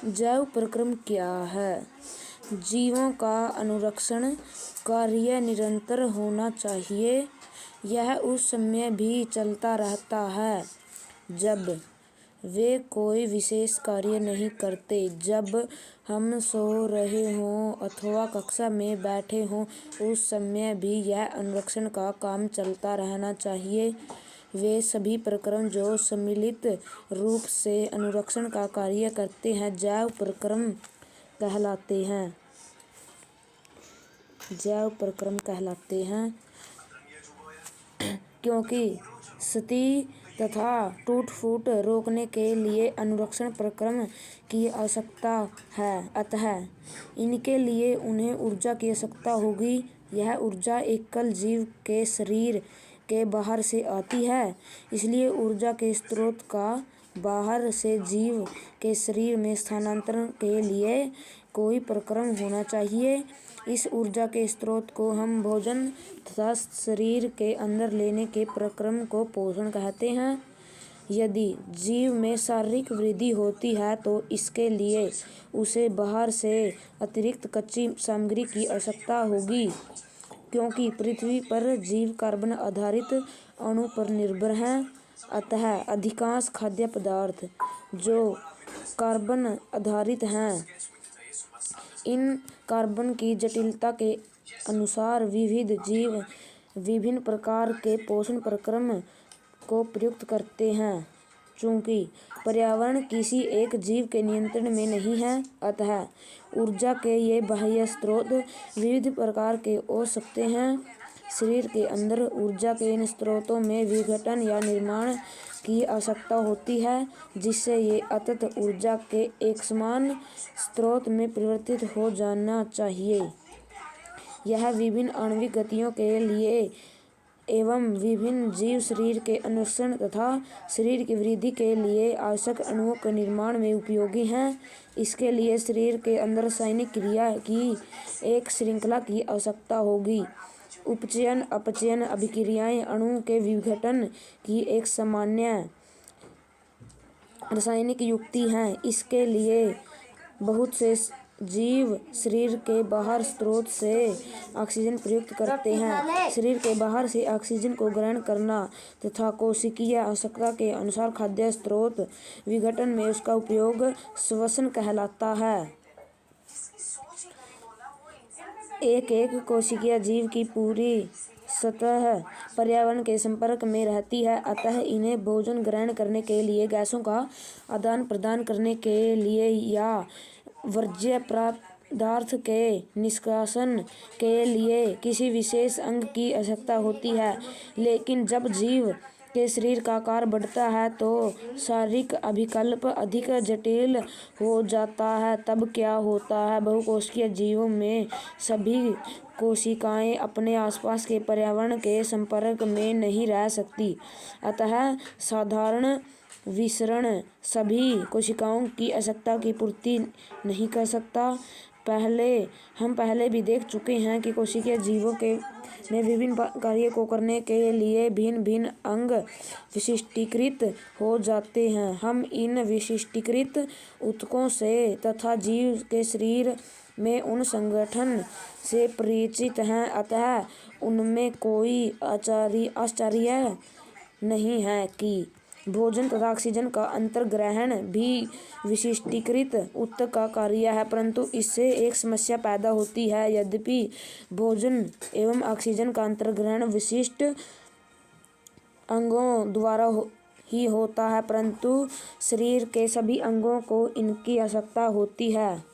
जैव प्रक्रम क्या है? जीवों का अनुरक्षण कार्य निरंतर होना चाहिए। यह उस समय भी चलता रहता है जब वे कोई विशेष कार्य नहीं करते। जब हम सो रहे हों अथवा कक्षा में बैठे हों, उस समय भी यह अनुरक्षण का काम चलता रहना चाहिए। वे सभी प्रक्रम जो सम्मिलित रूप से अनुरक्षण का कार्य करते हैं, जैव प्रक्रम कहलाते हैं। जैव प्रक्रम कहलाते हैं क्योंकि क्षति तथा टूट-फूट रोकने के लिए अनुरक्षण प्रक्रम की आवश्यकता है। अतः इनके लिए उन्हें ऊर्जा की आवश्यकता होगी। यह ऊर्जा एकल जीव के शरीर के बाहर से आती है, इसलिए ऊर्जा के स्रोत का बाहर से जीव के शरीर में स्थानांतरण के लिए कोई प्रक्रम होना चाहिए। इस ऊर्जा के स्रोत को हम भोजन तथा शरीर के अंदर लेने के प्रक्रम को पोषण कहते हैं। यदि जीव में शारीरिक वृद्धि होती है तो इसके लिए उसे बाहर से अतिरिक्त कच्ची सामग्री की आवश्यकता होगी। क्योंकि पृथ्वी पर जीव कार्बन आधारित अणु पर निर्भर हैं, अतः अधिकांश खाद्य पदार्थ जो कार्बन आधारित हैं, इन कार्बन की जटिलता के अनुसार विविध जीव विभिन्न प्रकार के पोषण प्रक्रम को प्रयुक्त करते हैं। चूंकि पर्यावरण किसी एक जीव के नियंत्रण में नहीं है, अतः ऊर्जा के ये बाह्य स्रोत विविध प्रकार के हो सकते हैं। शरीर के अंदर ऊर्जा के इन स्रोतों में विघटन या निर्माण की आवश्यकता होती है, जिससे ये अंततः ऊर्जा के एकसमान स्रोत में परिवर्तित हो जाना चाहिए। यह विभिन्न आणविक गतियों के लिए एवं विभिन्न जीव शरीर के अनुरक्षण तथा शरीर की वृद्धि के लिए आवश्यक अणुओं के निर्माण में उपयोगी हैं। इसके लिए शरीर के अंदर रासायनिक क्रिया की एक श्रृंखला की आवश्यकता होगी। उपचयन, अपचयन अभिक्रियाएं अणु के विघटन की एक सामान्य रासायनिक युक्ति है। इसके लिए बहुत से जीव शरीर के बाहर स्रोत से ऑक्सीजन प्रयुक्त करते हैं। शरीर के बाहर से ऑक्सीजन को ग्रहण करना तथा कोशिकीय आवश्यकता के अनुसार खाद्य स्रोत विघटन में उसका उपयोग श्वसन कहलाता है। एक कोशिकीय जीव की पूरी सतह पर्यावरण के संपर्क में रहती है, अतः इन्हें भोजन ग्रहण करने के लिए, गैसों का आदान प्रदान करने के लिए या वर्ज्य पदार्थ के निष्कासन के लिए किसी विशेष अंग की आवश्यकता होती है। लेकिन जब जीव के शरीर का आकार बढ़ता है तो शारीरिक अभिकल्प अधिक जटिल हो जाता है। तब क्या होता है, बहुकोशिकीय जीवों में सभी कोशिकाएं अपने आसपास के पर्यावरण के संपर्क में नहीं रह सकती, अतः साधारण विसरण सभी कोशिकाओं की आवश्यकता की पूर्ति नहीं कर सकता। हम पहले भी देख चुके हैं कि कोशिकीय जीवों में विभिन्न कार्य को करने के लिए भिन्न भिन्न अंग विशिष्टीकृत हो जाते हैं। हम इन विशिष्टीकृत ऊतकों से तथा जीव के शरीर में उन संगठन से परिचित हैं, अतः उनमें कोई आश्चर्य नहीं है कि भोजन तथा ऑक्सीजन का अंतर्ग्रहण भी विशिष्टीकृत ऊतक का कार्य है। परंतु इससे एक समस्या पैदा होती है। यद्यपि भोजन एवं ऑक्सीजन का अंतर्ग्रहण विशिष्ट अंगों द्वारा ही होता है, परंतु शरीर के सभी अंगों को इनकी आवश्यकता होती है।